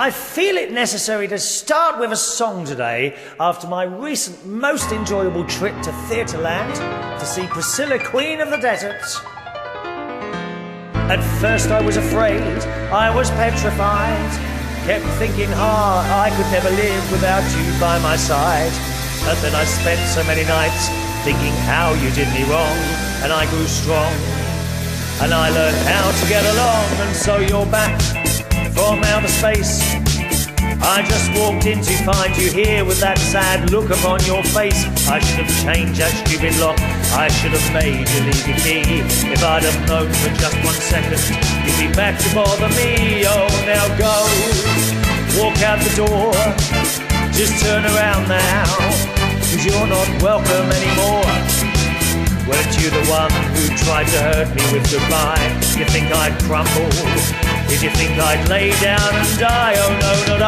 I feel it necessary to start with a song today after my recent most enjoyable trip to Theatreland to see Priscilla, Queen of the Desert. At first I was afraid, I was petrified, kept thinking hard I could never live without you by my side. But then I spent so many nights thinking how you did me wrong, and I grew strong, and I learned how to get along. And so you're back from outer space. I just walked in to find you here with that sad look upon your face. I should have changed that stupid lock, I should have made you leave your key. If I'd have known for just 1 second you'd be back to bother me. Oh, now go, walk out the door, just turn around now, 'cause you're not welcome anymore. Weren't you the one who tried to hurt me with goodbye? You think I'd crumble? Did you think I'd lay down and die? Oh no, not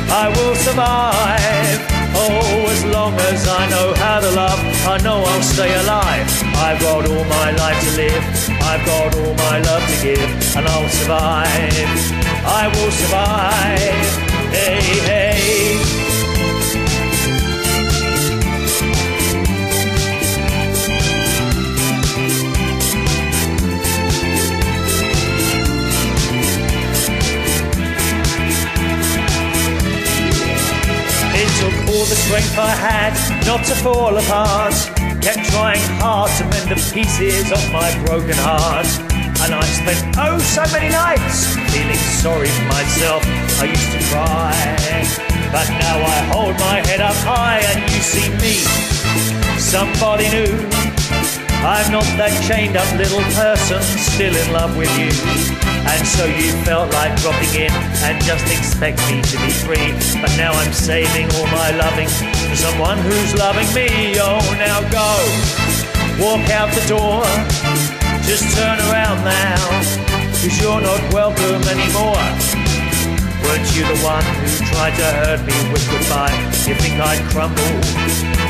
I will survive. Oh, as long as I know how to love, I know I'll stay alive. I've got all my life to live, I've got all my love to give, and I'll survive. I will survive. Hey, hey. All the strength I had not to fall apart, kept trying hard to mend the pieces of my broken heart. And I spent oh so many nights feeling sorry for myself. I used to cry, but now I hold my head up high and you see me, somebody new. I'm not that chained up little person still in love with you. And so you felt like dropping in and just expect me to be free. But now I'm saving all my loving for someone who's loving me. Oh, now go, walk out the door, just turn around now, 'cause you're not welcome anymore. Weren't you the one who tried to hurt me with goodbye? You think I'd crumble?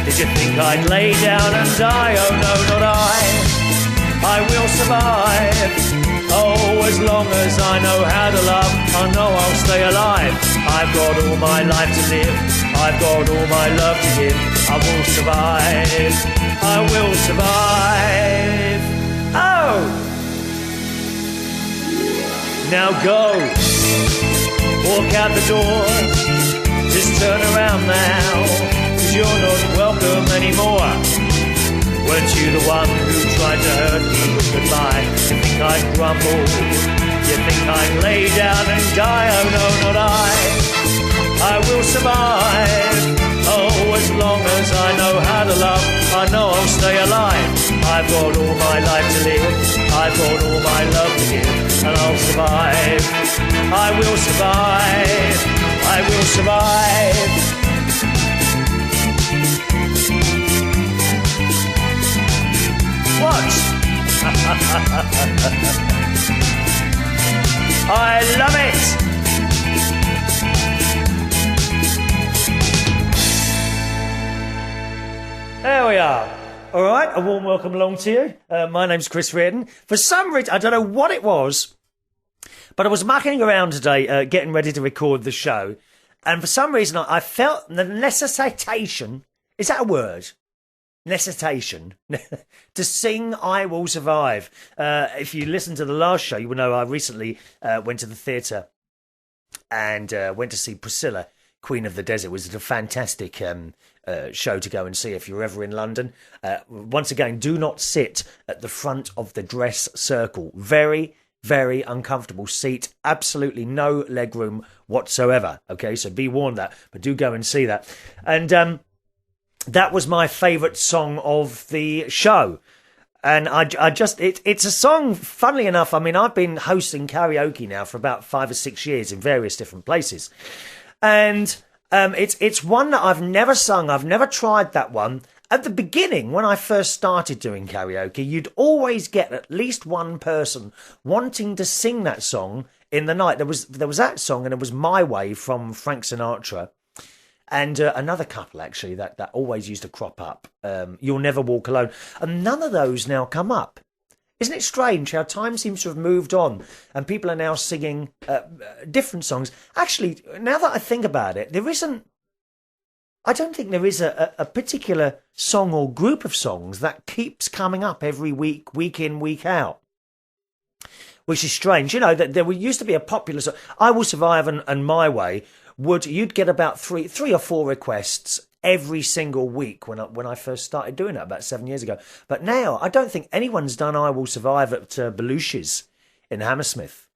Did you think I'd lay down and die? Oh no, not I will survive. Oh, as long as I know how to love, I know I'll stay alive. I've got all my life to live, I've got all my love to give. I will survive, I will survive. Oh! Now go, walk out the door, just turn around now, 'cause you're not welcome anymore. Weren't you the one who tried to hurt me with goodbye? You think I'd grumble? You think I'd lay down and die? Oh no, not I will survive. Oh, as long as I know how to love, I know I'll stay alive. I've got all my life to live, I've got all my love to give, and I'll survive. I will survive, I will survive. What? I love it! There we are. All right, a warm welcome along to you. My name's Chris Reardon. For some reason, I don't know what it was, but I was mucking around today, getting ready to record the show, and for some reason I felt the necessitation, is that a word? Necessitation to sing I Will Survive. If you listen to the last show, you will know I recently went to the theatre and went to see Priscilla, Queen of the Desert. It was a fantastic show to go and see if you're ever in London. Once again, do not sit at the front of the dress circle. Very, very uncomfortable seat. Absolutely no leg room whatsoever. Okay, so be warned that. But do go and see that. And that was my favourite song of the show. And it's a song, funnily enough, I mean, I've been hosting karaoke now for about 5 or 6 years in various different places. And it's one that I've never sung. I've never tried that one. At the beginning, when I first started doing karaoke, you'd always get at least one person wanting to sing that song in the night. There was that song, and it was My Way from Frank Sinatra. And another couple, actually, that always used to crop up. You'll Never Walk Alone. And none of those now come up. Isn't it strange how time seems to have moved on and people are now singing different songs? Actually, now that I think about it, I don't think there is a particular song or group of songs that keeps coming up every week, week in, week out. Which is strange. You know, that there used to be a popular song, I Will Survive and My Way, you'd get about three or four requests every single week when I first started doing it about 7 years ago. But now I don't think anyone's done I Will Survive at Belushi's in Hammersmith.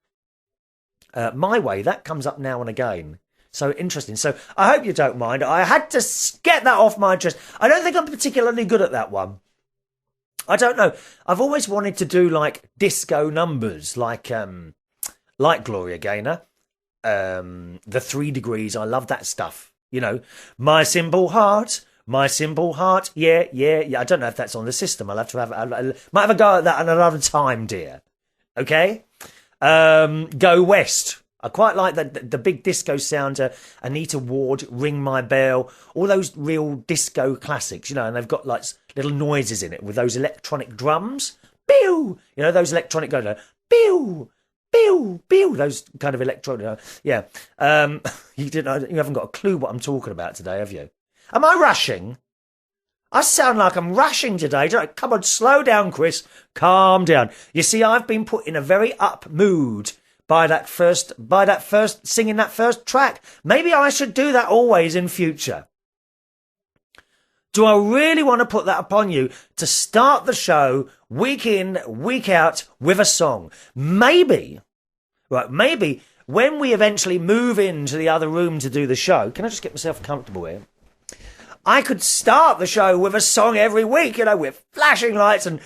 My Way, that comes up now and again. So interesting. So I hope you don't mind. I had to get that off my chest. I don't think I'm particularly good at that one. I don't know. I've always wanted to do like disco numbers, like Gloria Gaynor, the 3 Degrees. I love that stuff. You know, my simple heart, yeah. I don't know if that's on the system. I'll have to might have a go at that another time, dear. Okay? Go West. I quite like the big disco sound, Anita Ward, Ring My Bell, all those real disco classics, you know, and they've got like little noises in it with those electronic drums. Pew! You know, those electronic go, pew! Pew, pew, those kind of electronic, yeah. You haven't got a clue what I'm talking about today, have you? Am I rushing? I sound like I'm rushing today. Come on, slow down, Chris. Calm down. You see, I've been put in a very up mood by that first singing that first track. Maybe I should do that always in future. Do I really want to put that upon you to start the show week in, week out with a song? Maybe when we eventually move into the other room to do the show, can I just get myself comfortable here? I could start the show with a song every week, you know, with flashing lights and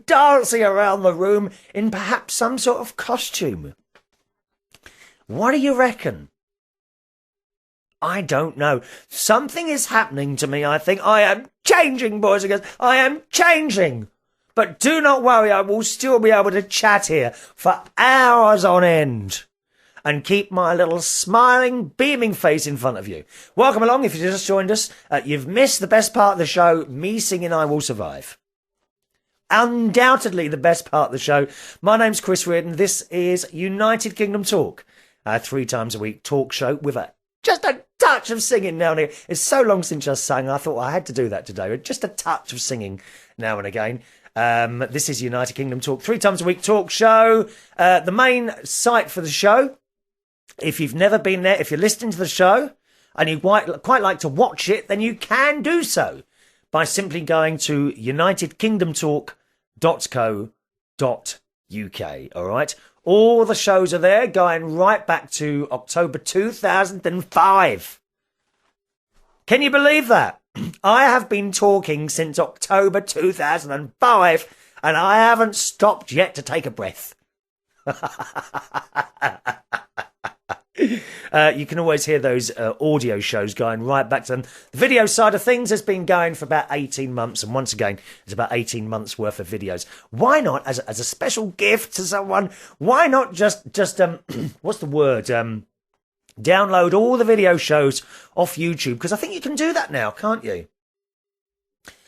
dancing around the room in perhaps some sort of costume. What do you reckon? I don't know. Something is happening to me, I think. I am changing, boys and girls. I am changing. But do not worry, I will still be able to chat here for hours on end and keep my little smiling, beaming face in front of you. Welcome along if you just joined us. You've missed the best part of the show, me singing I Will Survive. Undoubtedly the best part of the show. My name's Chris Reardon. This is United Kingdom Talk, our 3 times a week talk show with just a touch of singing now and again. It's so long since I sang, I thought I had to do that today. Just a touch of singing now and again. This is United Kingdom Talk, 3 times a week talk show. The main site for the show, if you've never been there, if you're listening to the show and you quite like to watch it, then you can do so by simply going to unitedkingdomtalk.co.uk. All right? All the shows are there, going right back to October 2005. Can you believe that? I have been talking since October 2005, and I haven't stopped yet to take a breath. You can always hear those audio shows going right back to them. The video side of things has been going for about 18 months, and once again, it's about 18 months worth of videos. Why not, as a special gift to someone, why not just what's the word? Download all the video shows off YouTube, because I think you can do that now, can't you?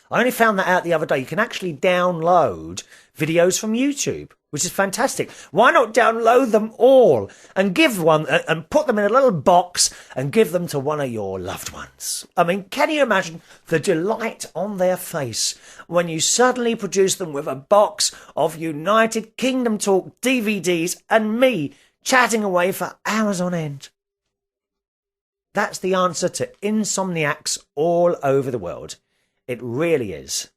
I only found that out the other day. You can actually download videos from YouTube, which is fantastic. Why not download them all and give one and put them in a little box and give them to one of your loved ones? I mean, can you imagine the delight on their face when you suddenly produce them with a box of United Kingdom Talk DVDs and me chatting away for hours on end? That's the answer to insomniacs all over the world. It really is.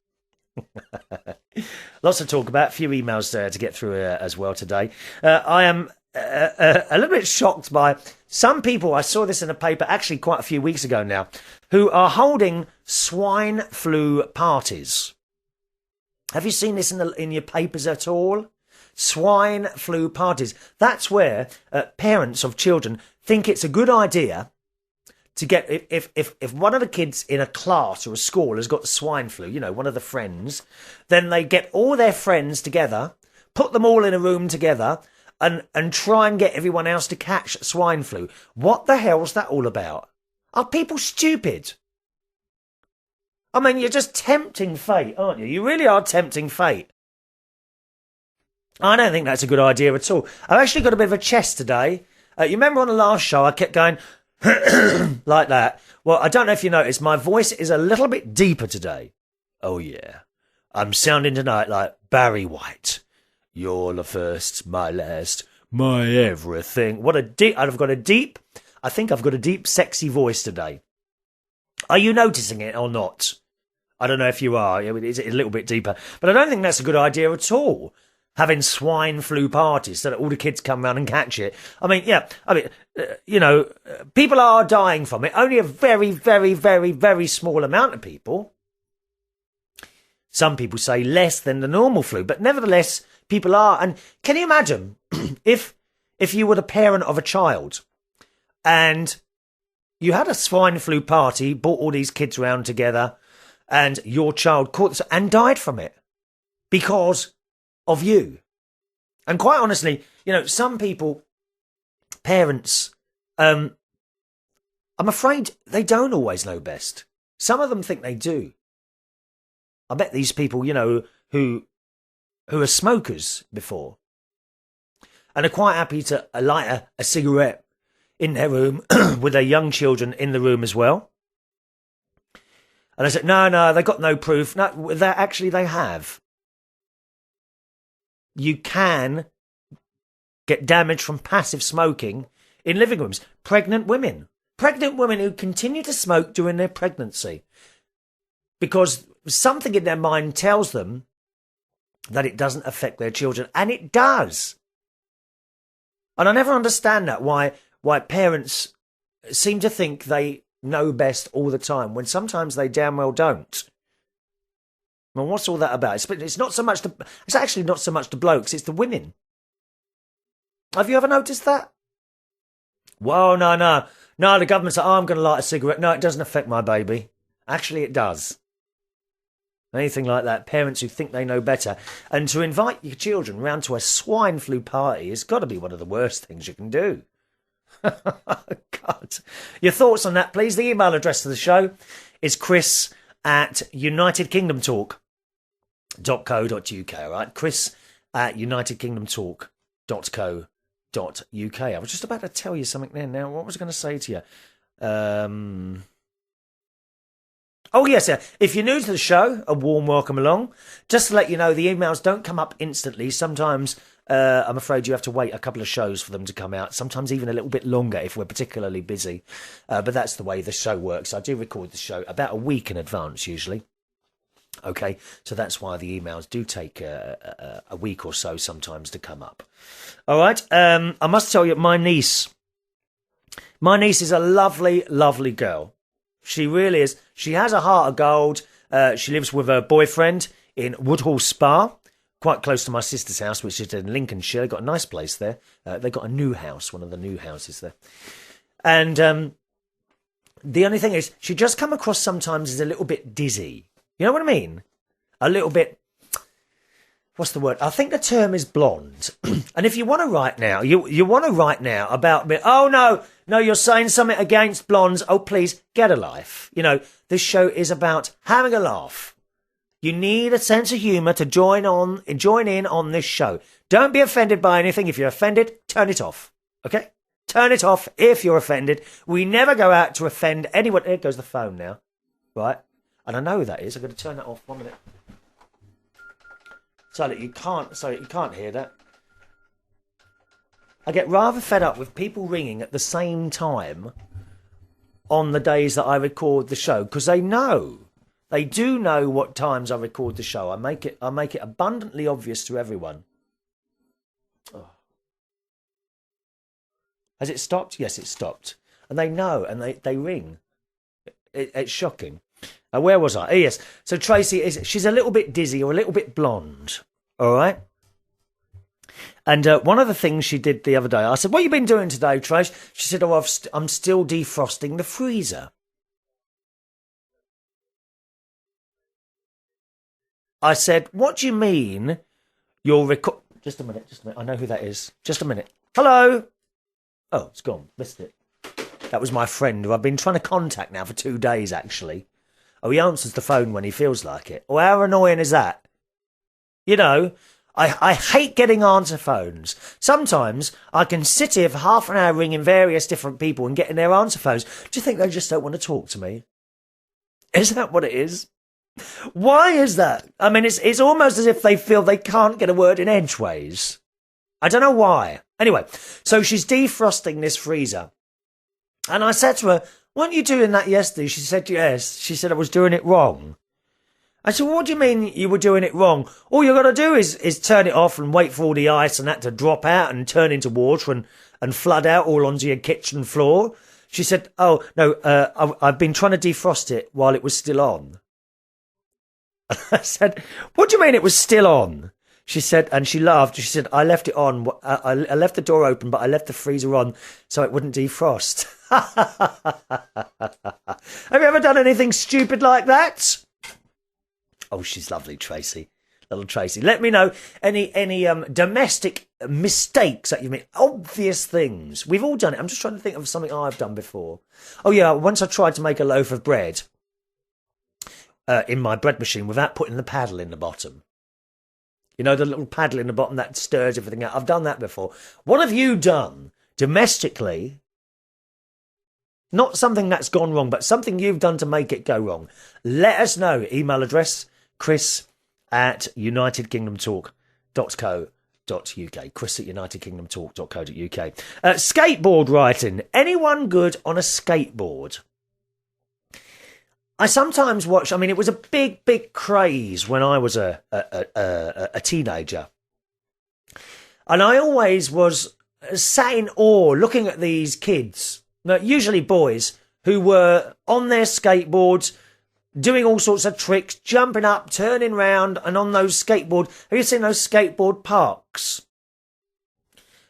Lots to talk about. A few emails to get through as well today. I am a little bit shocked by some people. I saw this in a paper actually quite a few weeks ago now, who are holding swine flu parties. Have you seen this in your papers at all? Swine flu parties. That's where parents of children think it's a good idea to get, if one of the kids in a class or a school has got the swine flu, you know, one of the friends, then they get all their friends together, put them all in a room together, and try and get everyone else to catch swine flu. What the hell's that all about? Are people stupid? I mean, you're just tempting fate, aren't you? You really are tempting fate. I don't think that's a good idea at all. I've actually got a bit of a chest today. You remember on the last show I kept going like that? Well, I don't know if you noticed, my voice is a little bit deeper today. Oh, yeah. I'm sounding tonight like Barry White. You're the first, my last, my everything. What a deep... I think I've got a deep, sexy voice today. Are you noticing it or not? I don't know if you are. It's a little bit deeper. But I don't think that's a good idea at all. Having swine flu parties so that all the kids come round and catch it. I mean, people are dying from it. Only a very, very, very, very small amount of people. Some people say less than the normal flu, but nevertheless, people are. And can you imagine if you were the parent of a child and you had a swine flu party, brought all these kids round together, and your child caught this and died from it because of you. And quite honestly, some people, parents, I'm afraid they don't always know best. Some of them think they do. I bet these people, who are smokers before and are quite happy to light a cigarette in their room with their young children in the room as well. And I said, no, they got no proof. No, they have. You can get damage from passive smoking in living rooms. Pregnant women who continue to smoke during their pregnancy because something in their mind tells them that it doesn't affect their children, and it does. And I never understand that, why parents seem to think they know best all the time when sometimes they damn well don't. Well, what's all that about? It's actually not so much the blokes, it's the women. Have you ever noticed that? Well, no, the government's like, I'm going to light a cigarette. No, it doesn't affect my baby. Actually, it does. Anything like that, parents who think they know better. And to invite your children round to a swine flu party has got to be one of the worst things you can do. God. Your thoughts on that, please. The email address to the show is chris@unitedkingdomtalk.co.uk, all right? chris@unitedkingdomtalk.co.uk. I was just about to tell you something there now. What was I going to say to you? Oh, yes, if you're new to the show, a warm welcome along. Just to let you know, the emails don't come up instantly. Sometimes I'm afraid you have to wait a couple of shows for them to come out, sometimes even a little bit longer if we're particularly busy. But that's the way the show works. I do record the show about a week in advance, usually. Okay, so that's why the emails do take a week or so sometimes to come up. All right, I must tell you, my niece is a lovely, lovely girl. She really is. She has a heart of gold. She lives with her boyfriend in Woodhall Spa, quite close to my sister's house, which is in Lincolnshire. They've got a nice place there. They've got a new house, one of the new houses there. And the only thing is, she just come across sometimes as a little bit dizzy. You know what I mean? A little bit... What's the word? I think the term is blonde. And if you want to write now, you want to write now about me. Oh, no, you're saying something against blondes. Oh, please, get a life. This show is about having a laugh. You need a sense of humour to join in on this show. Don't be offended by anything. If you're offended, turn it off. Okay? Turn it off if you're offended. We never go out to offend anyone. There goes the phone now. Right? And I know who that is. I'm going to turn that off 1 minute. So that you can't hear that. I get rather fed up with people ringing at the same time on the days that I record the show, because they do know what times I record the show. I make it abundantly obvious to everyone. Oh. Has it stopped? Yes, it stopped. And they know, and they ring. It's shocking. Where was I? Yes. So Tracey she's a little bit dizzy or a little bit blonde. All right. And one of the things she did the other day, I said, "What have you been doing today, Trace?" She said, "Oh, I'm still defrosting the freezer." I said, "What do you mean you're Just a minute. I know who that is. Just a minute. Hello. Oh, it's gone. Missed it. That was my friend who I've been trying to contact now for 2 days, actually. Oh, he answers the phone when he feels like it. Oh, how annoying is that? I hate getting answer phones. Sometimes I can sit here for half an hour ringing various different people and getting their answer phones. Do you think they just don't want to talk to me? Is that what it is? Why is that? I mean, it's almost as if they feel they can't get a word in edgeways. I don't know why. Anyway, so she's defrosting this freezer. And I said to her, weren't you doing that yesterday? She said, yes. She said I was doing it wrong. I said, well, what do you mean you were doing it wrong? All you got to do is turn it off and wait for all the ice and that to drop out and turn into water and flood out all onto your kitchen floor. She said, oh, no, I've been trying to defrost it while it was still on. I said, what do you mean it was still on? She said, and she laughed. She said, I left it on. I left the door open, but I left the freezer on so it wouldn't defrost. Have you ever done anything stupid like that? Oh, she's lovely, Tracey. Little Tracey. Let me know any domestic mistakes that you've made. Obvious things. We've all done it. I'm just trying to think of something I've done before. Oh, yeah. Once I tried to make a loaf of bread in my bread machine without putting the paddle in the bottom. You know, the little paddle in the bottom that stirs everything out. I've done that before. What have you done domestically? Not something that's gone wrong, but something you've done to make it go wrong. Let us know. Email address, chris@unitedkingdomtalk.co.uk. chris@unitedkingdomtalk.co.uk. Skateboard writing. Anyone good on a skateboard? I sometimes watch, I mean, it was a big craze when I was a teenager. And I always was sat in awe looking at these kids, usually boys, who were on their skateboards, doing all sorts of tricks, jumping up, turning round, and on those skateboard. Have you seen those skateboard parks?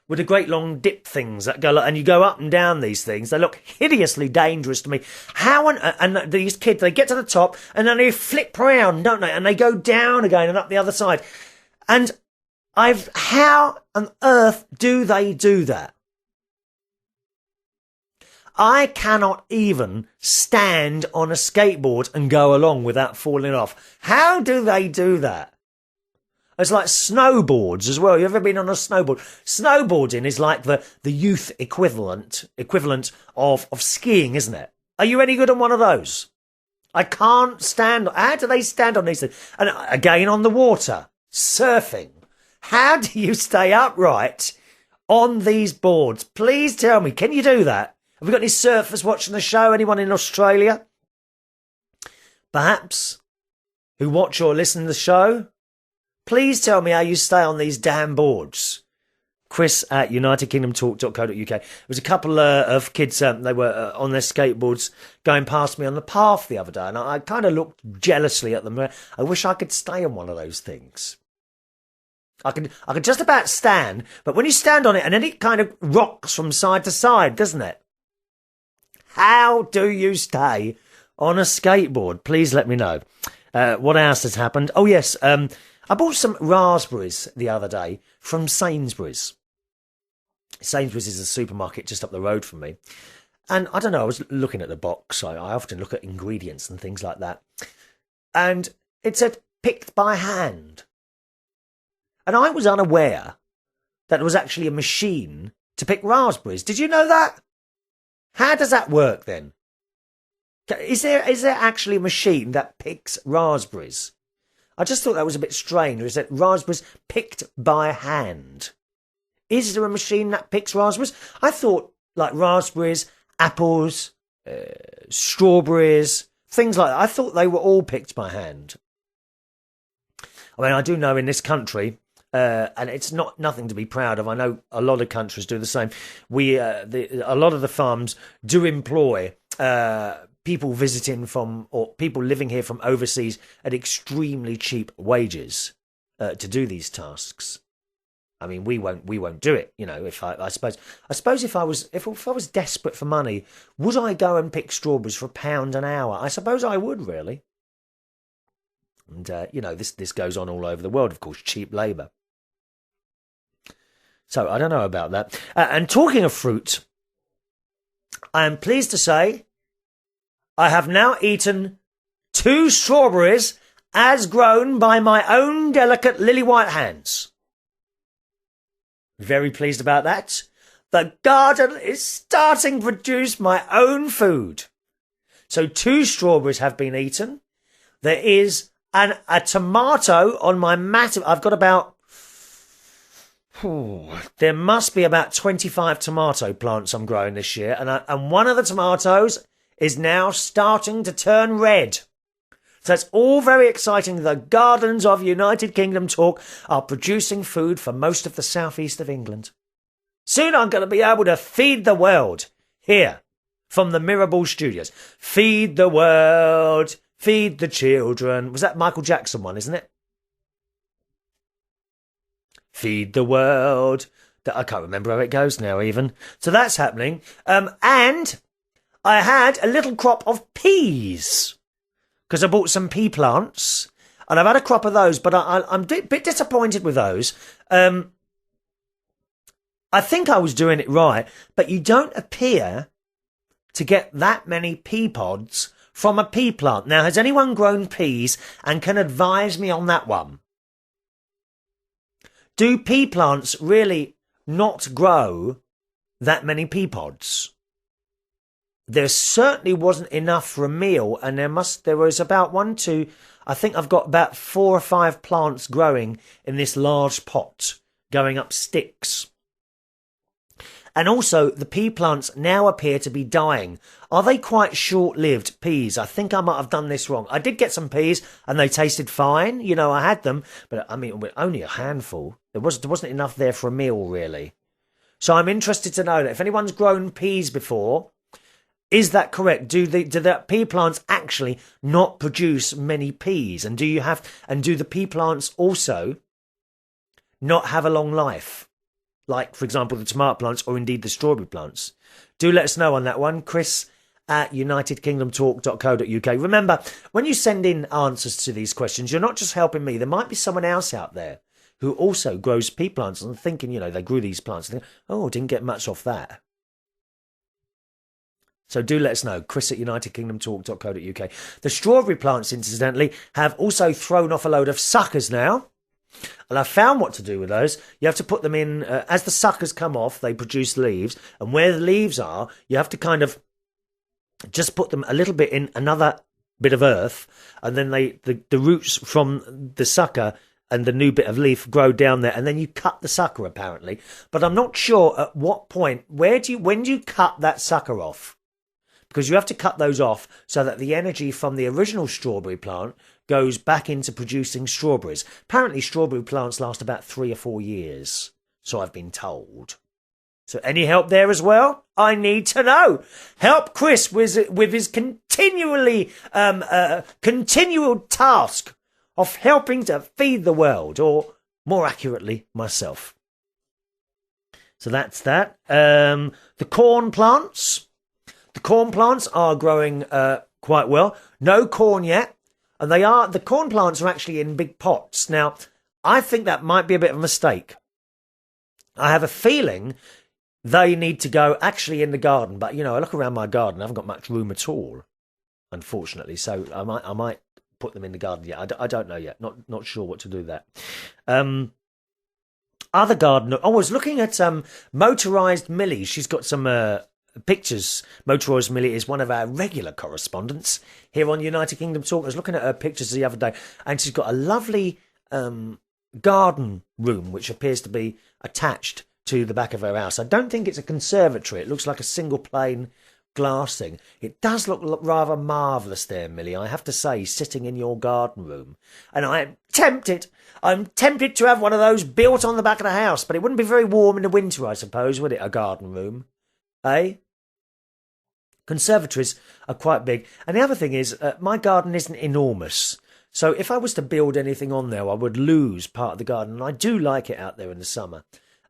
With the great long dip things that go, and you go up and down these things. They look hideously dangerous to me. And these kids, they get to the top and then they flip round, don't they? And they go down again and up the other side. And how on earth do they do that? I cannot even stand on a skateboard and go along without falling off. How do they do that? It's like snowboards as well. You ever been on a snowboard? Snowboarding is like the youth equivalent of skiing, isn't it? Are you any good on one of those? I can't stand. How do they stand on these things? And again, on the water, surfing. How do you stay upright on these boards? Please tell me, can you do that? Have we got any surfers watching the show? Anyone in Australia? Perhaps, who watch or listen to the show? Please tell me how you stay on these damn boards. chris@unitedkingdomtalk.co.uk. There was a couple of kids, they were on their skateboards going past me on the path the other day, and I kind of looked jealously at them. I wish I could stay on one of those things. I could just about stand, but when you stand on it, and then it kind of rocks from side to side, doesn't it? How do you stay on a skateboard? Please let me know. What else has happened? Oh, yes, I bought some raspberries the other day from Sainsbury's. Sainsbury's is a supermarket just up the road from me. And I don't know, I was looking at the box. I often look at ingredients and things like that. And it said, picked by hand. And I was unaware that there was actually a machine to pick raspberries. Did you know that? How does that work then? Is there actually a machine that picks raspberries? I just thought that was a bit strange. Is that raspberries picked by hand? Is there a machine that picks raspberries? I thought like raspberries, apples, strawberries, things like that. I thought they were all picked by hand. I mean, I do know in this country, and it's nothing to be proud of. I know a lot of countries do the same. A lot of the farms do employ people visiting from, or people living here from overseas at extremely cheap wages to do these tasks. I mean, we won't do it. You know, I suppose if I was desperate for money, would I go and pick strawberries for £1 an hour? I suppose I would, really. And you know, this goes on all over the world, of course, cheap labour. So I don't know about that. And talking of fruit, I am pleased to say I have now eaten 2 strawberries as grown by my own delicate lily white hands. Very pleased about that. The garden is starting to produce my own food. So 2 strawberries have been eaten. There is a tomato on my massive... I've got about... there must be about 25 tomato plants I'm growing this year. And one of the tomatoes is now starting to turn red. So it's all very exciting. The gardens of United Kingdom Talk are producing food for most of the southeast of England. Soon I'm going to be able to feed the world here from the Mirable Studios. Feed the world, feed the children. Was that Michael Jackson one, isn't it? Feed the world. I can't remember how it goes now even. So that's happening. And I had a little crop of peas because I bought some pea plants and I've had a crop of those, but I'm a bit disappointed with those. I think I was doing it right, but you don't appear to get that many pea pods from a pea plant. Now, has anyone grown peas and can advise me on that one? Do pea plants really not grow that many pea pods? There certainly wasn't enough for a meal, and there was about 1, 2, I think I've got about 4 or 5 plants growing in this large pot, going up sticks. And also, the pea plants now appear to be dying. Are they quite short-lived peas? I think I might have done this wrong. I did get some peas, and they tasted fine. You know, I had them, but I mean, only a handful. There wasn't enough there for a meal, really. So I'm interested to know that if anyone's grown peas before, is that correct? Do the pea plants actually not produce many peas? And do the pea plants also not have a long life? Like, for example, the tomato plants or indeed the strawberry plants. Do let us know on that one, chris@unitedkingdomtalk.co.uk. Remember, when you send in answers to these questions, you're not just helping me. There might be someone else out there who also grows pea plants and thinking, you know, they grew these plants and think, oh, didn't get much off that. So do let us know, chris@unitedkingdomtalk.co.uk. The strawberry plants, incidentally, have also thrown off a load of suckers now. And I found what to do with those. You have to put them in, as the suckers come off, they produce leaves. And where the leaves are, you have to kind of just put them a little bit in another bit of earth. And then the roots from the sucker and the new bit of leaf grow down there. And then you cut the sucker, apparently. But I'm not sure at what point, when do you cut that sucker off? Because you have to cut those off so that the energy from the original strawberry plant goes back into producing strawberries. Apparently, strawberry plants last about 3 or 4 years, so I've been told. So any help there as well? I need to know. Help Chris with his continual task of helping to feed the world, or more accurately, myself. So that's that. The corn plants. The corn plants are growing quite well. No corn yet. And the corn plants are actually in big pots. Now, I think that might be a bit of a mistake. I have a feeling they need to go actually in the garden. But, you know, I look around my garden, I haven't got much room at all, unfortunately. So I might put them in the garden. Yeah, I don't know yet. Not sure what to do with that. Other gardener. I was looking at motorised Millies. She's got some pictures. Motorised Millie is one of our regular correspondents here on United Kingdom Talk. I was looking at her pictures the other day, and she's got a lovely garden room which appears to be attached to the back of her house. I don't think it's a conservatory. It looks like a single pane glass thing. It does look rather marvellous there, Millie, I have to say, sitting in your garden room. And I'm tempted to have one of those built on the back of the house, but it wouldn't be very warm in the winter, I suppose, would it, a garden room? Eh? Conservatories are quite big. And the other thing is, my garden isn't enormous. So if I was to build anything on there, I would lose part of the garden. And I do like it out there in the summer.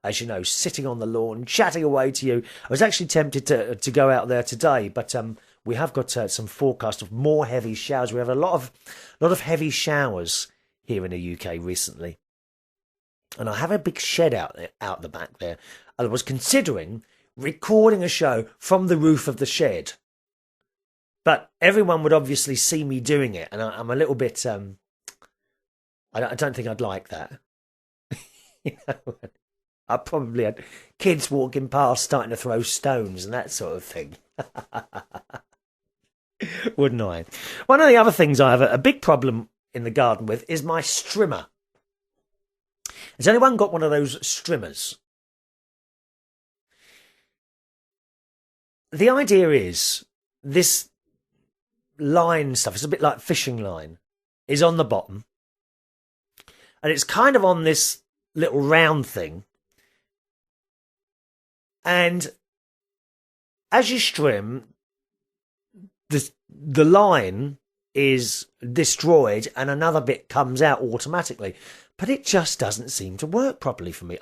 As you know, sitting on the lawn, chatting away to you. I was actually tempted to go out there today, but we have got some forecast of more heavy showers. We have a lot of heavy showers here in the UK recently. And I have a big shed out the back there. I was considering recording a show from the roof of the shed, but everyone would obviously see me doing it, and I'm a little bit I don't think I'd like that. You know? I probably had kids walking past starting to throw stones and that sort of thing. Wouldn't I? One of the other things I have a big problem in the garden with is my strimmer. Has anyone got one of those strimmers? The idea is this line stuff, it's a bit like fishing line, is on the bottom. And it's kind of on this little round thing. And as you strim, the line is destroyed and another bit comes out automatically. But it just doesn't seem to work properly for me.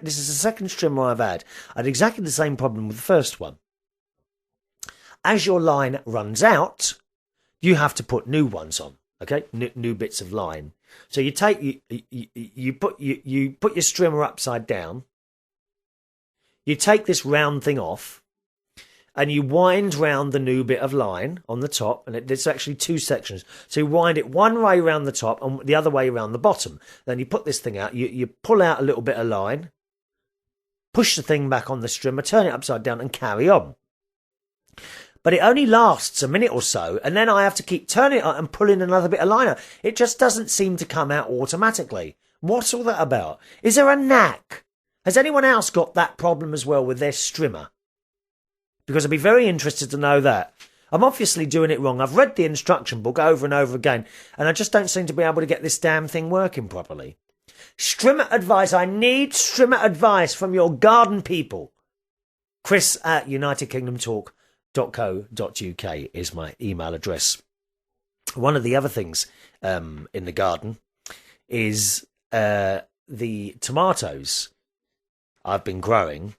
This is the second strimmer I've had. I had exactly the same problem with the first one. As your line runs out, you have to put new ones on. Okay, new bits of line. So you take you put your strimmer upside down. You take this round thing off, and you wind round the new bit of line on the top, and there's actually two sections. So you wind it one way around the top and the other way around the bottom. Then you put this thing out. You pull out a little bit of line, push the thing back on the strimmer, turn it upside down, and carry on. But it only lasts a minute or so, and then I have to keep turning it up and pulling another bit of line out. It just doesn't seem to come out automatically. What's all that about? Is there a knack? Has anyone else got that problem as well with their strimmer? Because I'd be very interested to know that. I'm obviously doing it wrong. I've read the instruction book over and over again, and I just don't seem to be able to get this damn thing working properly. Strimmer advice. I need strimmer advice from your garden people. Chris@UnitedKingdomTalk.co.uk is my email address. One of the other things in the garden is the tomatoes I've been growing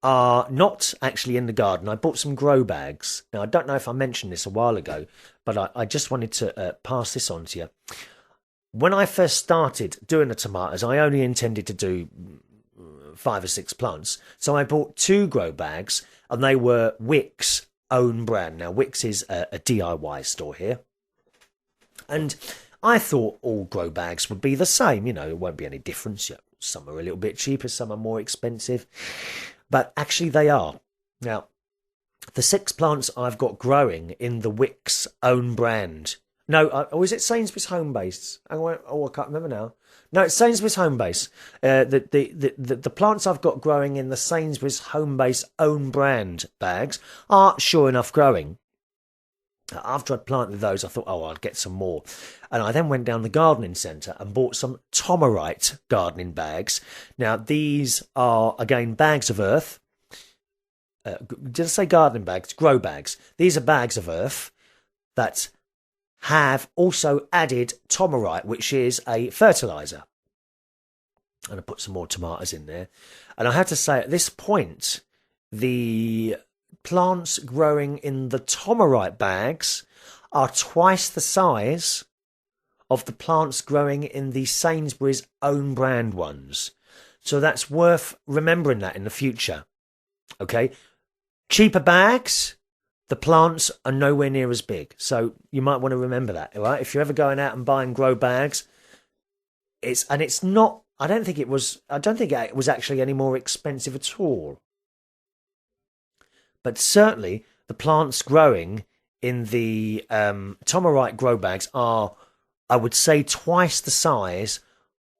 are not actually in the garden. I bought some grow bags. Now, I don't know if I mentioned this a while ago, but I just wanted to pass this on to you. When I first started doing the tomatoes, I only intended to do 5 or 6 plants. So I bought 2 grow bags, and they were Wick's own brand. Now, Wick's is a DIY store here. And I thought all grow bags would be the same. You know, there won't be any difference. Some are a little bit cheaper, some are more expensive. But actually they are. Now, the 6 plants I've got growing in the Wick's own brand. No, or is it Sainsbury's Home Base? I can't remember now. No, it's Sainsbury's Home Base. The plants I've got growing in the Sainsbury's Home Base own brand bags are sure enough growing. After I'd planted those, I thought, I'd get some more. And I then went down the gardening centre and bought some Tomerite gardening bags. Now, these are, again, bags of earth. Did I say gardening bags? Grow bags. These are bags of earth that have also added Tomerite, which is a fertiliser. And I put some more tomatoes in there. And I have to say, at this point, the plants growing in the Tomerite bags are twice the size of the plants growing in the Sainsbury's own brand ones. So that's worth remembering that in the future. Okay? Cheaper bags, the plants are nowhere near as big. So you might want to remember that, right? If you're ever going out and buying grow bags, it's not, I don't think it was actually any more expensive at all. But certainly the plants growing in the Tomerite grow bags are, I would say, twice the size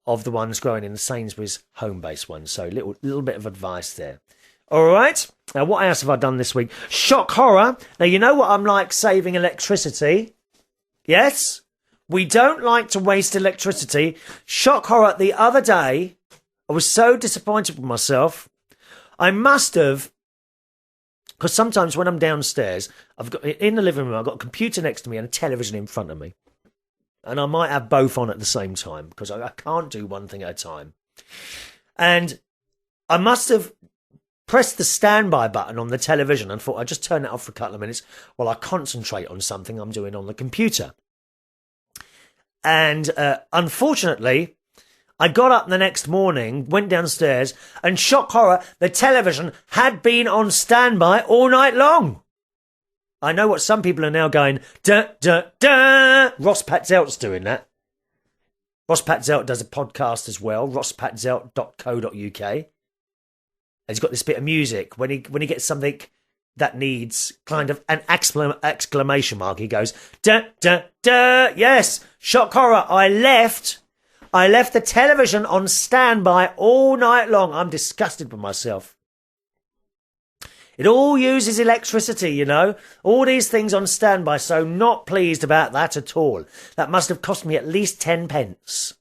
of the ones growing in the Sainsbury's home base ones. So little bit of advice there. All right. Now, what else have I done this week? Shock horror. Now, you know what I'm like saving electricity. Yes? We don't like to waste electricity. Shock horror. The other day, I was so disappointed with myself. I must have, because sometimes when I'm downstairs, I've got in the living room, I've got a computer next to me and a television in front of me. And I might have both on at the same time because I can't do one thing at a time. And I must have pressed the standby button on the television and thought I'd just turn it off for a couple of minutes while I concentrate on something I'm doing on the computer. And unfortunately, I got up the next morning, went downstairs, and shock horror, the television had been on standby all night long. I know what some people are now going, duh, duh, duh. Ross Patzelt's doing that. Ross Patzelt does a podcast as well, rosspatzeldt.co.uk. he's got this bit of music. When he gets something that needs kind of an exclamation mark, he goes, da, da, da. Yes, shock horror. I left the television on standby all night long. I'm disgusted with myself. It all uses electricity, you know. All these things on standby, so not pleased about that at all. That must have cost me at least 10 pence.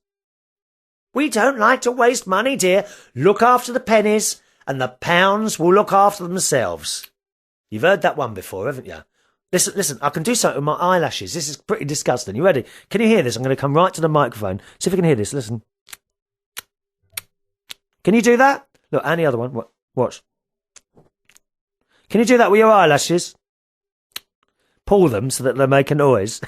We don't like to waste money, dear. Look after the pennies, and the pounds will look after themselves. You've heard that one before, haven't you? Listen, I can do something with my eyelashes. This is pretty disgusting. You ready? Can you hear this? I'm going to come right to the microphone. See if you can hear this. Listen. Can you do that? Look, and the other one. Watch. Can you do that with your eyelashes? Pull them so that they make a noise.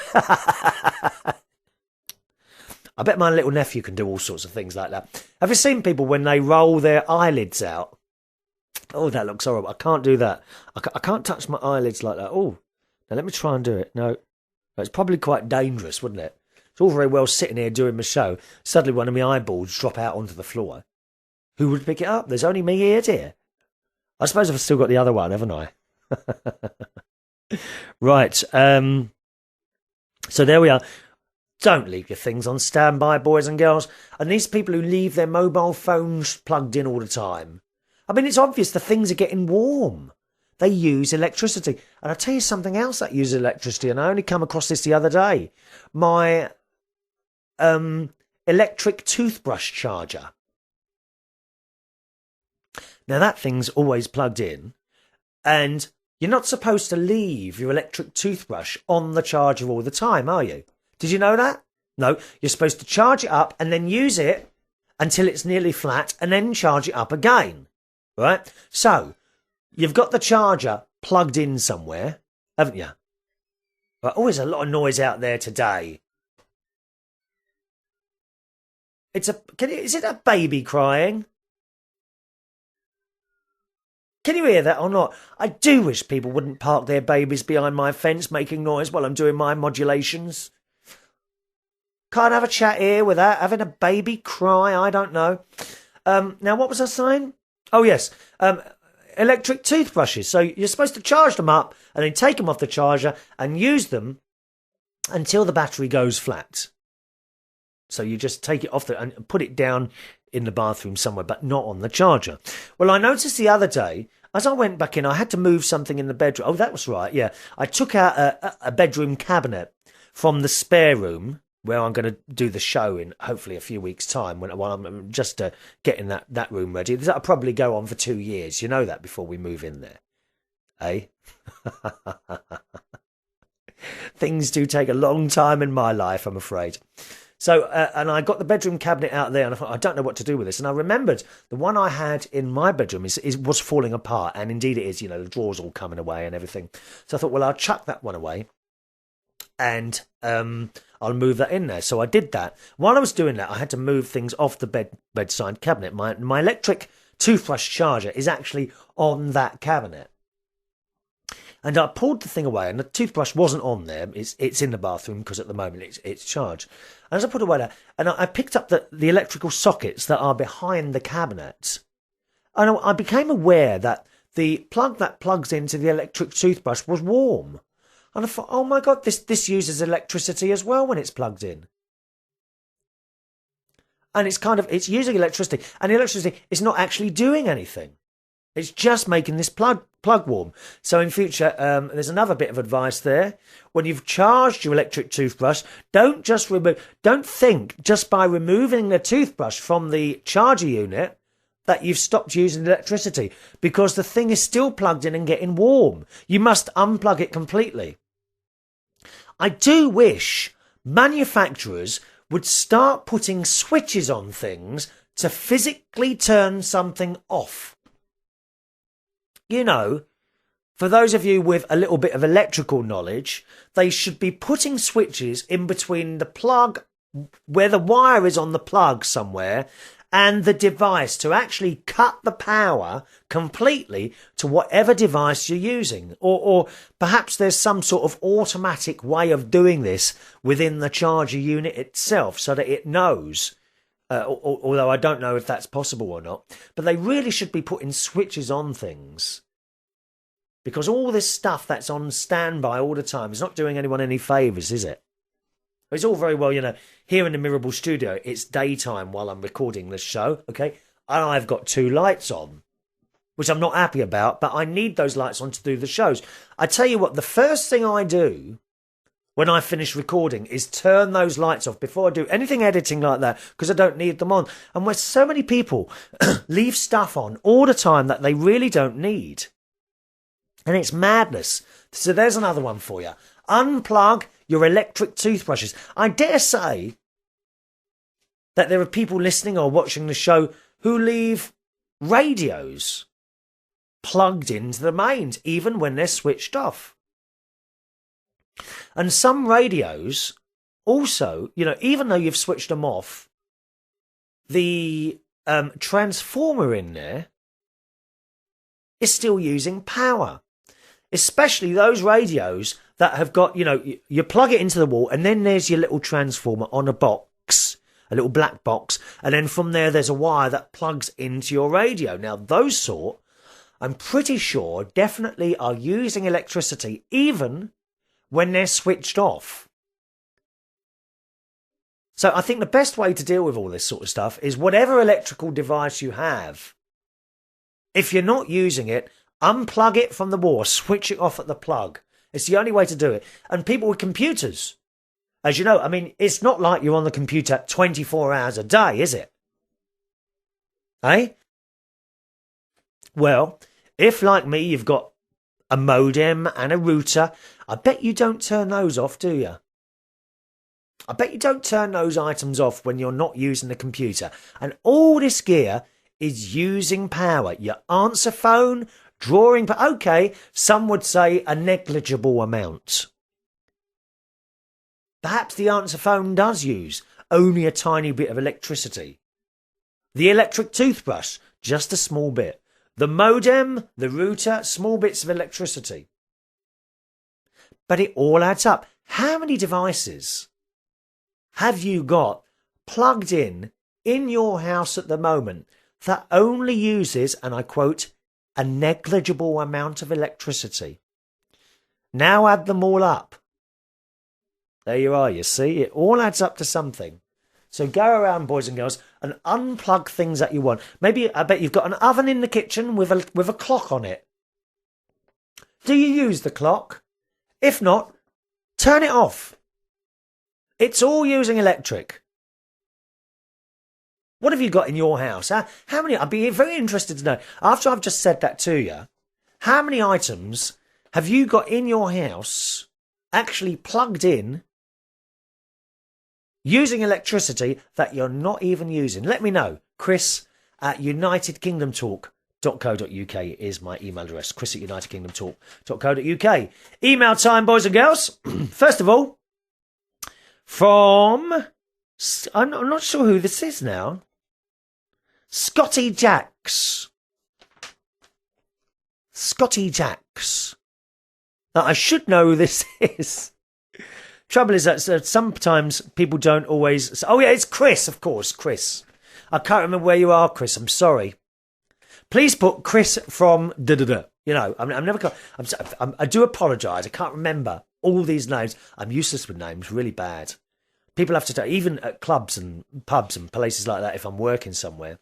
I bet my little nephew can do all sorts of things like that. Have you seen people when they roll their eyelids out? Oh, that looks horrible. I can't do that. I can't touch my eyelids like that. Oh, now let me try and do it. No, it's probably quite dangerous, wouldn't it? It's all very well sitting here doing my show. Suddenly one of my eyeballs drop out onto the floor. Who would pick it up? There's only me here, dear. I suppose I've still got the other one, haven't I? Right. So there we are. Don't leave your things on standby, boys and girls. And these people who leave their mobile phones plugged in all the time. I mean, it's obvious the things are getting warm. They use electricity. And I'll tell you something else that uses electricity, and I only come across this the other day. My electric toothbrush charger. Now, that thing's always plugged in, and you're not supposed to leave your electric toothbrush on the charger all the time, are you? Did you know that? No, you're supposed to charge it up and then use it until it's nearly flat and then charge it up again, right? So, you've got the charger plugged in somewhere, haven't you? But always a lot of noise out there today. Is it a baby crying? Can you hear that or not? I do wish people wouldn't park their babies behind my fence making noise while I'm doing my modulations. Can't have a chat here without having a baby cry. I don't know. Now, what was I saying? Oh, yes. Electric toothbrushes. So you're supposed to charge them up and then take them off the charger and use them until the battery goes flat. So you just take it off and put it down in the bathroom somewhere, but not on the charger. Well, I noticed the other day, as I went back in, I had to move something in the bedroom. Oh, that was right, yeah. I took out a bedroom cabinet from the spare room where I'm going to do the show in hopefully a few weeks' time while I'm just getting that room ready. That'll probably go on for 2 years. You know that before we move in there. Eh? Things do take a long time in my life, I'm afraid. So, and I got the bedroom cabinet out there and I thought, I don't know what to do with this. And I remembered the one I had in my bedroom was falling apart. And indeed it is, you know, the drawers all coming away and everything. So I thought, well, I'll chuck that one away and I'll move that in there. So I did that. While I was doing that, I had to move things off the bedside cabinet. My electric toothbrush charger is actually on that cabinet. And I pulled the thing away, and the toothbrush wasn't on there. It's in the bathroom because at the moment it's charged. And as I put away that, and I picked up the electrical sockets that are behind the cabinet, and I became aware that the plug that plugs into the electric toothbrush was warm. And I thought, oh my God, this uses electricity as well when it's plugged in. And it's using electricity, and the electricity is not actually doing anything. It's just making this plug warm. So in future, there's another bit of advice there. When you've charged your electric toothbrush, don't think just by removing the toothbrush from the charger unit that you've stopped using electricity, because the thing is still plugged in and getting warm. You must unplug it completely. I do wish manufacturers would start putting switches on things to physically turn something off. You know, for those of you with a little bit of electrical knowledge, they should be putting switches in between the plug, where the wire is on the plug somewhere, and the device to actually cut the power completely to whatever device you're using. Or perhaps there's some sort of automatic way of doing this within the charger unit itself so that it knows although I don't know if that's possible or not. But they really should be putting switches on things, because all this stuff that's on standby all the time is not doing anyone any favours, is it? It's all very well, here in the Mirable studio, it's daytime while I'm recording this show, okay? And I've got 2 lights on, which I'm not happy about, but I need those lights on to do the shows. I tell you what, the first thing I do when I finish recording is turn those lights off before I do anything editing like that, because I don't need them on. And where so many people leave stuff on all the time that they really don't need. And it's madness. So there's another one for you. Unplug your electric toothbrushes. I dare say that there are people listening or watching the show who leave radios plugged into the mains, even when they're switched off. And some radios also, even though you've switched them off, the transformer in there is still using power. Especially those radios that have got, you plug it into the wall and then there's your little transformer on a box, a little black box. And then from there, there's a wire that plugs into your radio. Now, those sort, I'm pretty sure, definitely are using electricity, even when they're switched off. So I think the best way to deal with all this sort of stuff is whatever electrical device you have, if you're not using it, unplug it from the wall, switch it off at the plug. It's the only way to do it. And people with computers, as you know, it's not like you're on the computer 24 hours a day, is it? Eh? Well, if like me, you've got a modem and a router, I bet you don't turn those off, do you? I bet you don't turn those items off when you're not using the computer. And all this gear is using power. Your answer phone, drawing, okay, some would say a negligible amount. Perhaps the answer phone does use only a tiny bit of electricity. The electric toothbrush, just a small bit. The modem, the router, small bits of electricity. But it all adds up. How many devices have you got plugged in your house at the moment that only uses, and I quote, a negligible amount of electricity? Now add them all up. There you are, you see, it all adds up to something. So go around, boys and girls, and unplug things that you want. Maybe, I bet you've got an oven in the kitchen with a clock on it. Do you use the clock? If not, turn it off. It's all using electric. What have you got in your house? How many? I'd be very interested to know, after I've just said that to you, how many items have you got in your house actually plugged in using electricity that you're not even using? Let me know. Chris at unitedkingdomtalk.co.uk is my email address. Chris at unitedkingdomtalk.co.uk. Email time, boys and girls. First of all, from... I'm not sure who this is now. Scotty Jacks. Scotty Jacks. Now, I should know who this is. Trouble is that sometimes people don't always... Oh, yeah, it's Chris, of course, Chris. I can't remember where you are, Chris. I'm sorry. Please put Chris from da-da-da. I'm never... I do apologise. I can't remember all these names. I'm useless with names, really bad. People have to tell, even at clubs and pubs and places like that, if I'm working somewhere,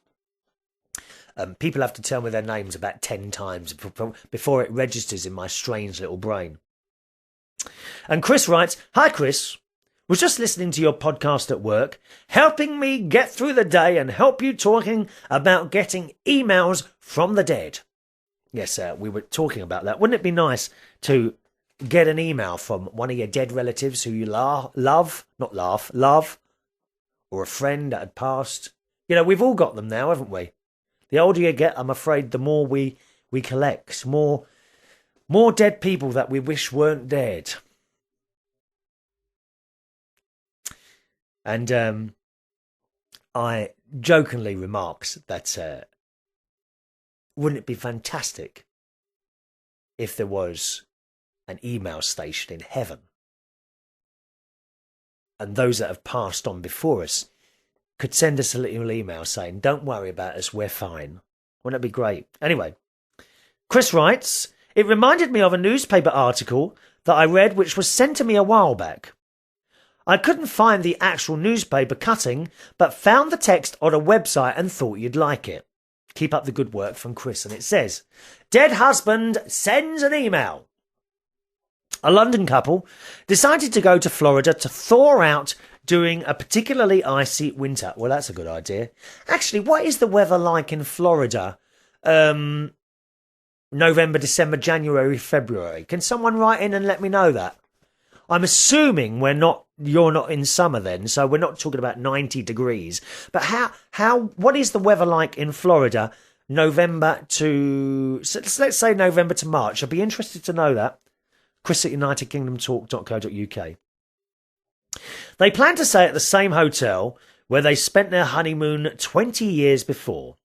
people have to tell me their names about 10 times before it registers in my strange little brain. And Chris writes, "Hi Chris, was just listening to your podcast at work, helping me get through the day and help you talking about getting emails from the dead." Yes, we were talking about that. Wouldn't it be nice to get an email from one of your dead relatives who you love, or a friend that had passed? We've all got them now, haven't we? The older you get, I'm afraid, the more we collect. More dead people that we wish weren't dead. And I jokingly remarked that wouldn't it be fantastic if there was an email station in heaven, and those that have passed on before us could send us a little email saying, don't worry about us, we're fine. Wouldn't that be great? Anyway, Chris writes, it reminded me of a newspaper article that I read which was sent to me a while back. I couldn't find the actual newspaper cutting, but found the text on a website and thought you'd like it. Keep up the good work, from Chris. And it says, dead husband sends an email. A London couple decided to go to Florida to thaw out during a particularly icy winter. Well, that's a good idea. Actually, what is the weather like in Florida? November, December, January, February. Can someone write in and let me know that? I'm assuming you're not in summer then, so we're not talking about 90 degrees. But what is the weather like in Florida, November to, let's say November to March? I'd be interested to know that. Chris at unitedkingdomtalk.co.uk. They plan to stay at the same hotel where they spent their honeymoon 20 years before.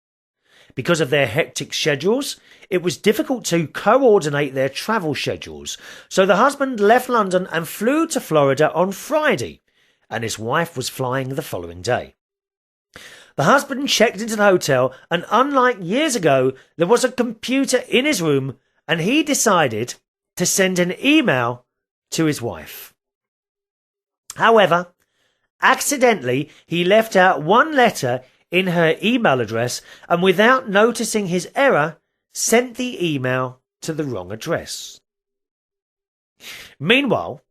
Because of their hectic schedules, it was difficult to coordinate their travel schedules. So the husband left London and flew to Florida on Friday, and his wife was flying the following day. The husband checked into the hotel, and unlike years ago, there was a computer in his room, and he decided to send an email to his wife. However, accidentally, he left out one letter in her email address, and without noticing his error, sent the email to the wrong address. Meanwhile,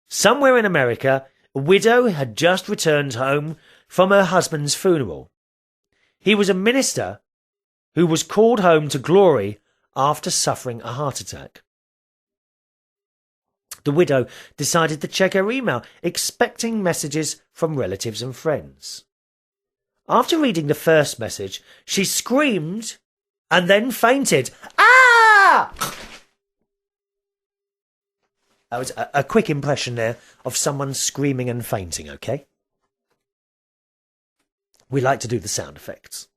somewhere in America, a widow had just returned home from her husband's funeral. He was a minister who was called home to glory after suffering a heart attack. The widow decided to check her email, expecting messages from relatives and friends. After reading the first message, she screamed and then fainted. Ah! That was a quick impression there of someone screaming and fainting, okay? We like to do the sound effects.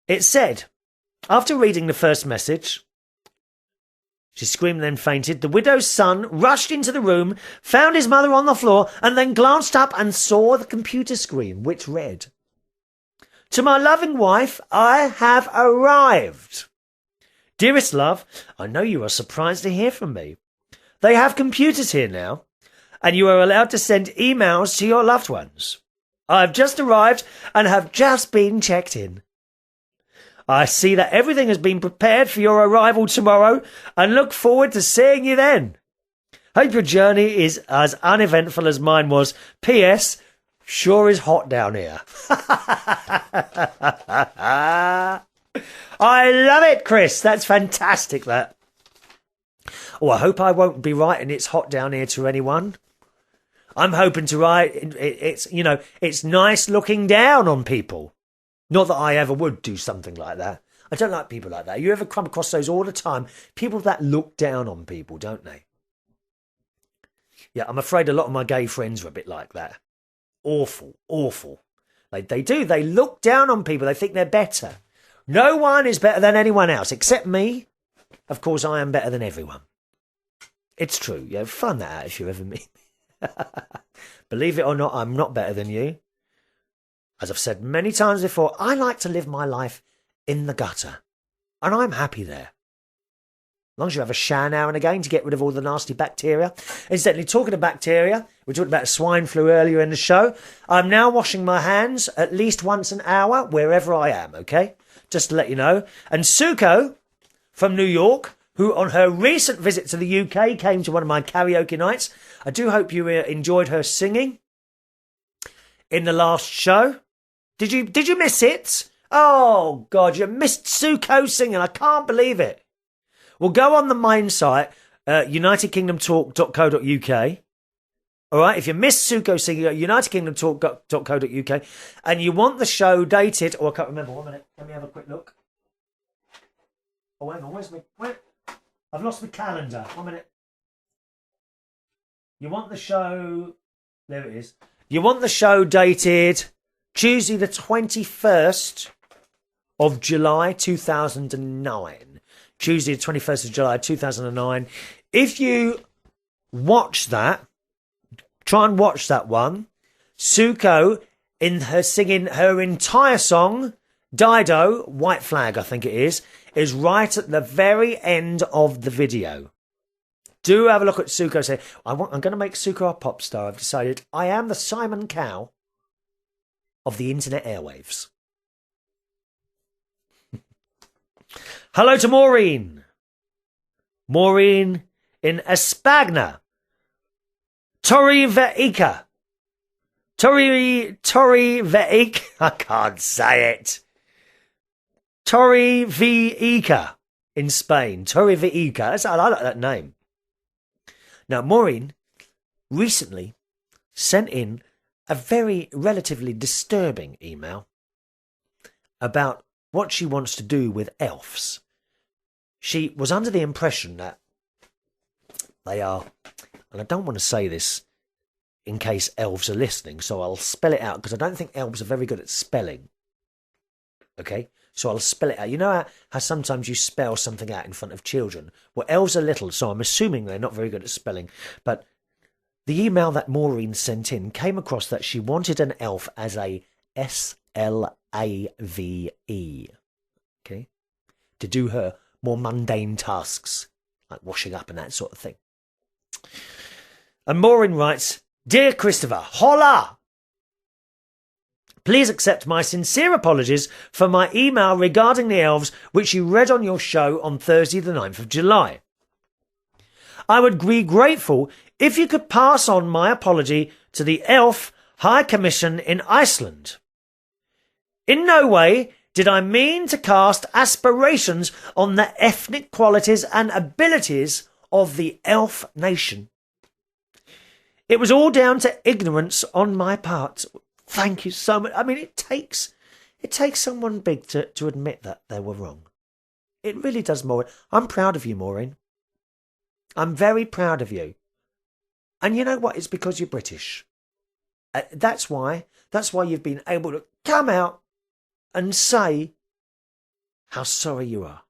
It said, after reading the first message, she screamed and then fainted. The widow's son rushed into the room, found his mother on the floor, and then glanced up and saw the computer screen, which read, "To my loving wife, I have arrived. Dearest love, I know you are surprised to hear from me. They have computers here now, and you are allowed to send emails to your loved ones. I have just arrived and have just been checked in. I see that everything has been prepared for your arrival tomorrow and look forward to seeing you then. Hope your journey is as uneventful as mine was. P.S. Sure is hot down here." I love it, Chris. That's fantastic, that. Oh, I hope I won't be writing "it's hot down here" to anyone. I'm hoping to write it's nice looking down on people. Not that I ever would do something like that. I don't like people like that. You ever come across those all the time? People that look down on people, don't they? Yeah, I'm afraid a lot of my gay friends are a bit like that. Awful, awful. They do. They look down on people. They think they're better. No one is better than anyone else, except me. Of course, I am better than everyone. It's true. Yeah, find that out if you ever meet me. Believe it or not, I'm not better than you. As I've said many times before, I like to live my life in the gutter. And I'm happy there. As long as you have a shower now and again to get rid of all the nasty bacteria. Incidentally, talking of bacteria, we talked about swine flu earlier in the show. I'm now washing my hands at least once an hour wherever I am, okay? Just to let you know. And Suko from New York, who on her recent visit to the UK came to one of my karaoke nights. I do hope you enjoyed her singing in the last show. Did you miss it? Oh, God, you missed Suko singing. I can't believe it. Well, go on the main site, unitedkingdomtalk.co.uk. All right, if you missed Suko singing at unitedkingdomtalk.co.uk and you want the show dated, I can't remember, 1 minute, let me have a quick look. Oh, hang on, where? I've lost my calendar, 1 minute. You want the show, there it is. You want the show dated Tuesday the 21st of July 2009. Tuesday the 21st of July 2009. If you watch that, try and watch that one, Suko, in her singing her entire song, Dido, White Flag I think it is right at the very end of the video. Do have a look at Suko. Say, I'm going to make Suko a pop star. I've decided I am the Simon Cowell of the internet airwaves. Hello to Maureen. Maureen in Espagna. Torrevieja. Torrevieja. I can't say it. Torrevieja in Spain. Torrevieja. I like that name. Now, Maureen recently sent in a very relatively disturbing email about what she wants to do with elves. She was under the impression that they are, and I don't want to say this in case elves are listening, so I'll spell it out because I don't think elves are very good at spelling. Okay? So I'll spell it out. You know how sometimes you spell something out in front of children? Well, elves are little, so I'm assuming they're not very good at spelling. But the email that Maureen sent in came across that she wanted an elf as a Slave. Okay? To do her more mundane tasks, like washing up and that sort of thing. And Maureen writes, Dear Christopher, holla! Please accept my sincere apologies for my email regarding the elves which you read on your show on Thursday the 9th of July. I would be grateful if you could pass on my apology to the Elf High Commission in Iceland. In no way did I mean to cast aspirations on the ethnic qualities and abilities of the elf nation. It was all down to ignorance on my part. Thank you so much. I mean, it takes someone big to admit that they were wrong. It really does, Maureen. I'm proud of you, Maureen. I'm very proud of you. And you know what? It's because you're British. That's why you've been able to come out and say how sorry you are.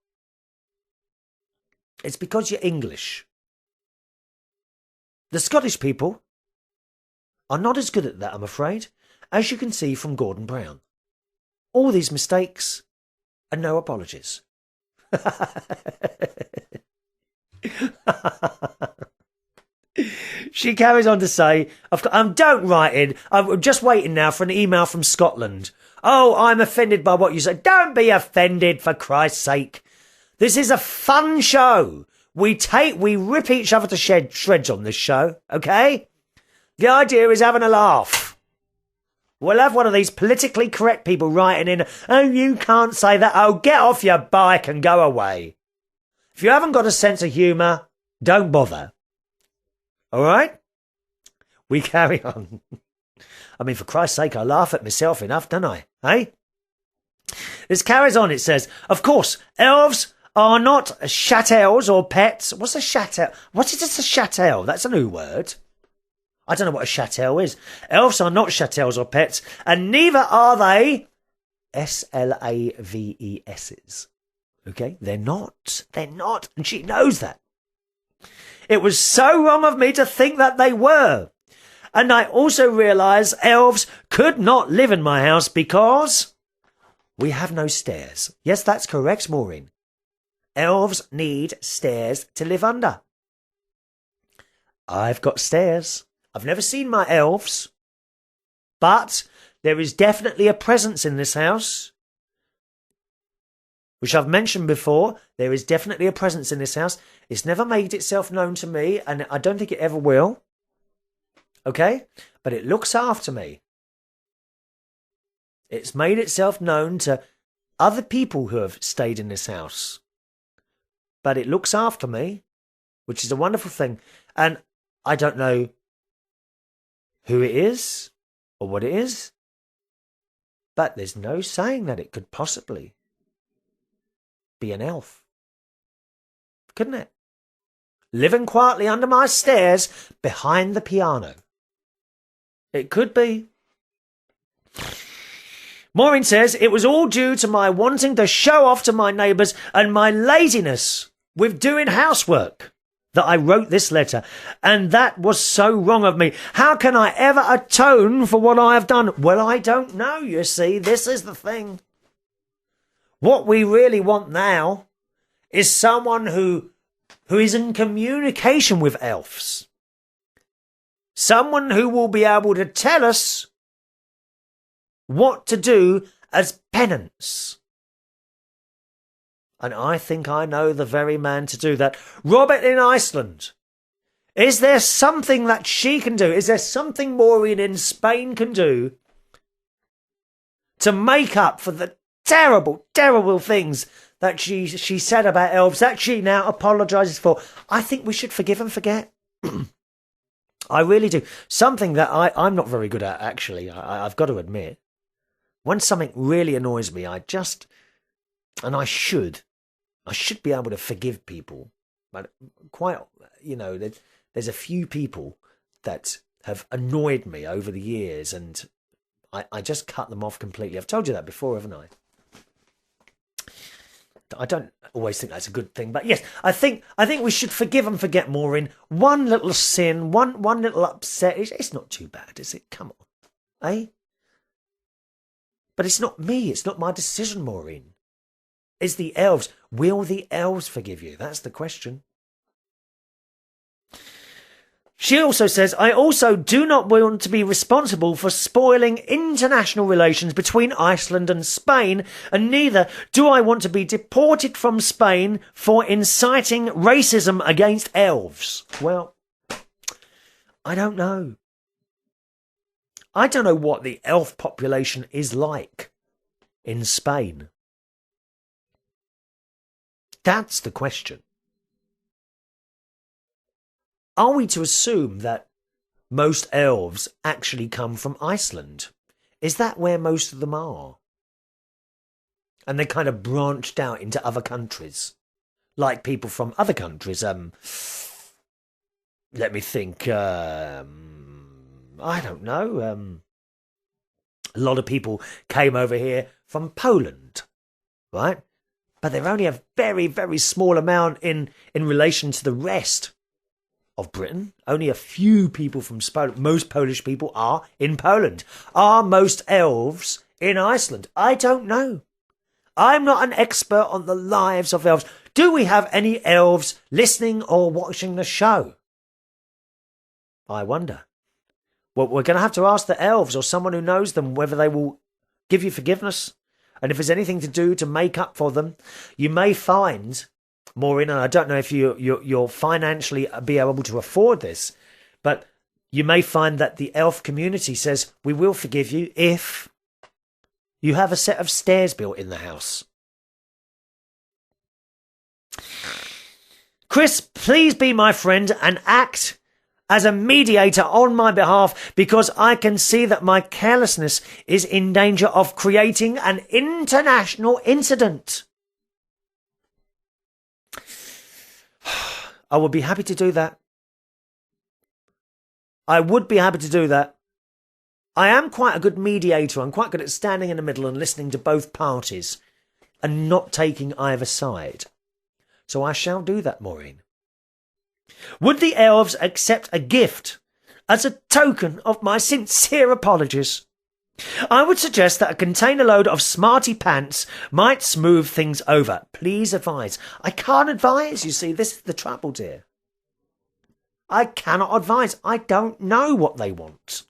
It's because you're English. The Scottish people are not as good at that, I'm afraid, as you can see from Gordon Brown. All these mistakes and no apologies. She carries on to say, don't write in. I'm just waiting now for an email from Scotland. Oh, I'm offended by what you say. Don't be offended, for Christ's sake. This is a fun show. We rip each other to shreds on this show, okay? The idea is having a laugh. We'll have one of these politically correct people writing in, oh, you can't say that. Oh, get off your bike and go away. If you haven't got a sense of humour, don't bother. All right? We carry on. I mean, for Christ's sake, I laugh at myself enough, don't I? Eh? This carries on, it says, of course, elves are not chattels or pets. What's a chattel? What is this, a chattel? That's a new word. I don't know what a chattel is. Elves are not chattels or pets, and neither are they Slaves. Okay? They're not. They're not. And she knows that. It was so wrong of me to think that they were. And I also realise elves could not live in my house because we have no stairs. Yes, that's correct, Maureen. Elves need stairs to live under. I've got stairs. I've never seen my elves. But there is definitely a presence in this house. Which I've mentioned before. There is definitely a presence in this house. It's never made itself known to me, and I don't think it ever will. Okay? But it looks after me. It's made itself known to other people who have stayed in this house. But it looks after me, which is a wonderful thing. And I don't know who it is or what it is, but there's no saying that it could possibly be an elf. Couldn't it? Living quietly under my stairs behind the piano. It could be. Maureen says, it was all due to my wanting to show off to my neighbours and my laziness with doing housework. that I wrote this letter, and that was so wrong of me. How can I ever atone for what I have done? Well, I don't know, you see. This is the thing. What we really want now is someone who is in communication with elves. Someone who will be able to tell us what to do as penance. And I think I know the very man to do that. Robert in Iceland. Is there something that she can do? Is there something Maureen in Spain can do to make up for the terrible, terrible things that she said about elves that she now apologises for? I think we should forgive and forget. I really do. Something that I'm not very good at, actually, I've got to admit. When something really annoys me, I should be able to forgive people. But quite, there's a few people that have annoyed me over the years, and I just cut them off completely. I've told you that before, haven't I? I don't always think that's a good thing, but yes, I think we should forgive and forget, Maureen. One little sin, one little upset, it's not too bad, is it? Come on, eh? But it's not me, it's not my decision, Maureen. It's the elves. Will the elves forgive you? That's the question. She also says, I also do not want to be responsible for spoiling international relations between Iceland and Spain, and neither do I want to be deported from Spain for inciting racism against elves. Well, I don't know. I don't know what the elf population is like in Spain. That's the question. Are we to assume that most elves actually come from Iceland? Is that where most of them are? And they kind of branched out into other countries, like people from other countries. Let me think. I don't know. A lot of people came over here from Poland, right? But they're only a very, very small amount in relation to the rest of Britain. Only a few people from Poland. Most Polish people are in Poland. Are most elves in Iceland? I don't know. I'm not an expert on the lives of elves. Do we have any elves listening or watching the show? I wonder. Well, we're going to have to ask the elves or someone who knows them whether they will give you forgiveness. And if there's anything to do to make up for them, you may find, Maureen, and I don't know if you'll financially be able to afford this, but you may find that the elf community says, we will forgive you if you have a set of stairs built in the house. Chris, please be my friend and act as a mediator on my behalf, because I can see that my carelessness is in danger of creating an international incident. I would be happy to do that. I would be happy to do that. I am quite a good mediator. I'm quite good at standing in the middle and listening to both parties and not taking either side. So I shall do that, Maureen. Would the elves accept a gift as a token of my sincere apologies? I would suggest that a container load of Smarty Pants might smooth things over. Please advise. I can't advise, you see. This is the trouble, dear. I cannot advise. I don't know what they want.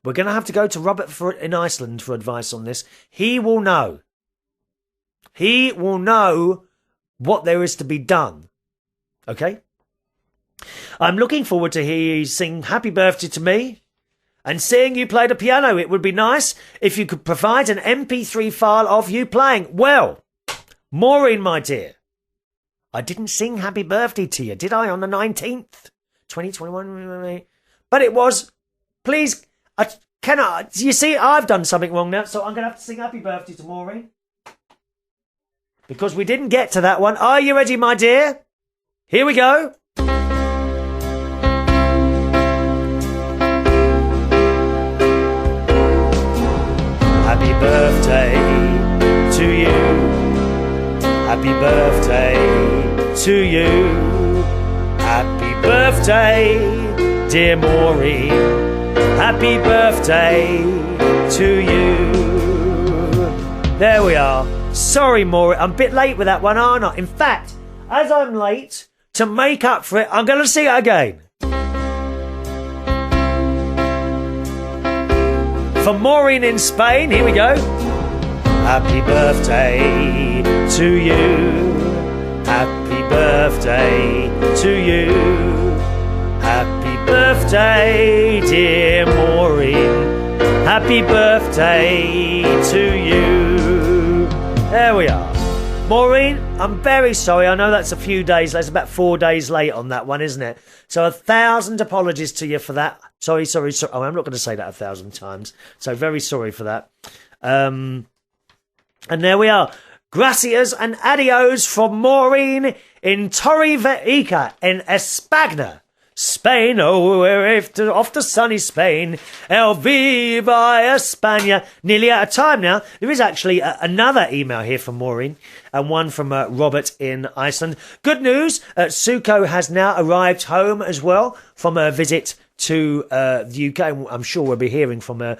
We're going to have to go to Robert in Iceland for advice on this. He will know. He will know what there is to be done. Okay? I'm looking forward to hear you sing Happy Birthday to me and seeing you play the piano. It would be nice if you could provide an MP3 file of you playing. Well, Maureen, my dear, I didn't sing Happy Birthday to you, did I, on the 19th? 2021? But it was, please, you see, I've done something wrong now, so I'm going to have to sing Happy Birthday to Maureen. Because we didn't get to that one. Are you ready, my dear? Here we go. Happy birthday to you. Happy birthday to you. Happy birthday, dear Maureen. Happy birthday to you. There we are. Sorry, Maureen. I'm a bit late with that one, aren't I? In fact, as I'm late, to make up for it, I'm going to sing it again. For Maureen in Spain, here we go. Happy birthday to you. Happy birthday to you. Happy birthday, dear Maureen. Happy birthday to you. There we are. Maureen, I'm very sorry. I know that's a few days. That's about 4 days late on that one, isn't it? So 1,000 apologies to you for that. Sorry. Oh, I'm not going to say that 1,000 times. So very sorry for that. And there we are. Gracias and adios from Maureen in Torrevieja in España. Spain, oh, we're off to sunny Spain. El Viva España. Nearly out of time now. There is actually another email here from Maureen and one from Robert in Iceland. Good news, Suko has now arrived home as well from a visit to the UK. I'm sure we'll be hearing from her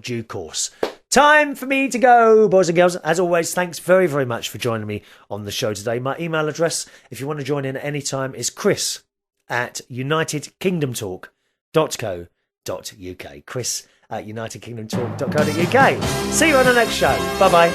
due course. Time for me to go, boys and girls. As always, thanks very, very much for joining me on the show today. My email address, if you want to join in at any time, is chris@unitedkingdomtalk.co.uk. chris@unitedkingdomtalk.co.uk. See you on the next show. Bye-bye.